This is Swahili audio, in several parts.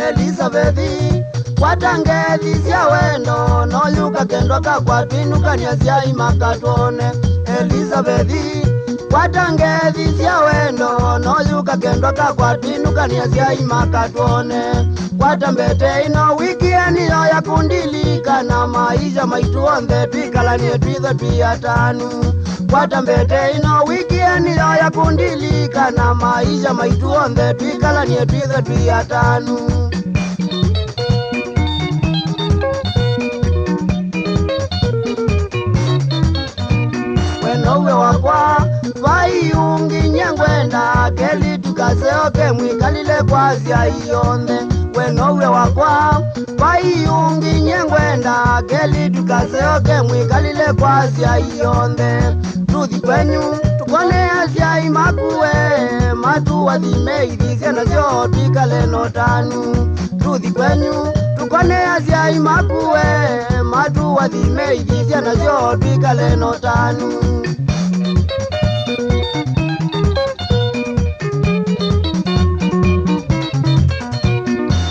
Elizabethi kwatangethi cia wendo noyuka kendwa kakwatwinukania cia imakatwone. Elizabethi kwatangethi cia wendo noyuka kendwa kakwatwinukania cia imakatwone. Kwatambete ino wikieni yo ya kundilika na maisha maitu onthe twikalanie twithe twi atanu. Kwatambete ino wikieni yo ya kundilika na maisha maitu onthe twikalanie twithe twi atanu. Wenowe wakwa vaiungi nyengwenda keli tukaseoke mwikalile kwazia iyonde. Wenowe wakwa vaiungi nyengwenda keli tukaseoke mwikalile kwazia iyonde. Tuthi kwenyu tukone azia imakuwe matu wathime idhisia na zio twikale notanu. Tuthi kwenyu tukone azia imakuwe matu wathime idhisia na zio twikale notanu.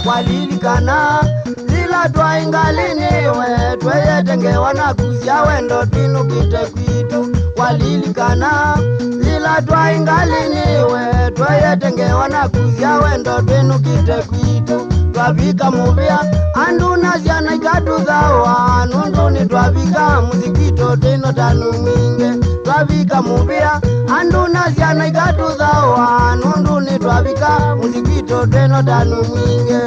Walilikana zila twaingaliniwe tweyetengewa na kuzia wendo twinukite kwitu. Walilikana zila twaingaliniwe tweyetengewa na kuzia wendo twinukite kwitu. Twavika muvia andu naziana ikatuthawa nunduni twavika muzikito twino tanu mwinge. Twavika muvia andu naziana ikatuthawa nunduni twavika muzikito twino tanu mwinge.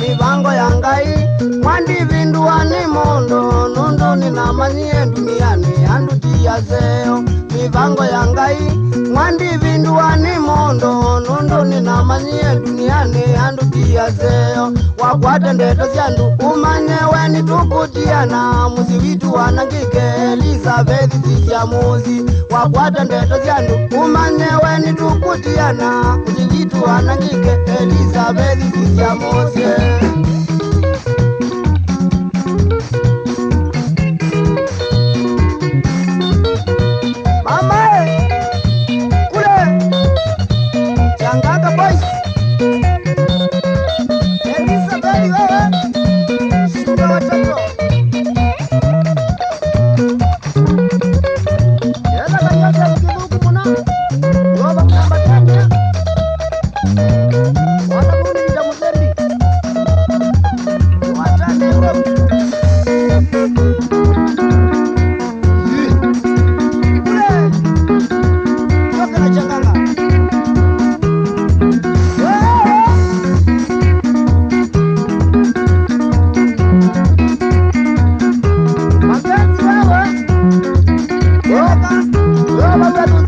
Mivango ya Ngai mwandivinduwa ni mondo nunduni namanyie duniani andu tiyazeo. Mivango ya Ngai mwandivinduwa ni mondo nunduni namanyie duniani andu tiyazeo. Wakwate ndeto zyandu umanyewe ni tukutiana muzi witu wanangike Elizabethi zizia muzi. Wakwate ndeto zyandu umanyewe ni tukutiana muzi witu wanangike Elizabethi zizia muzi. Baba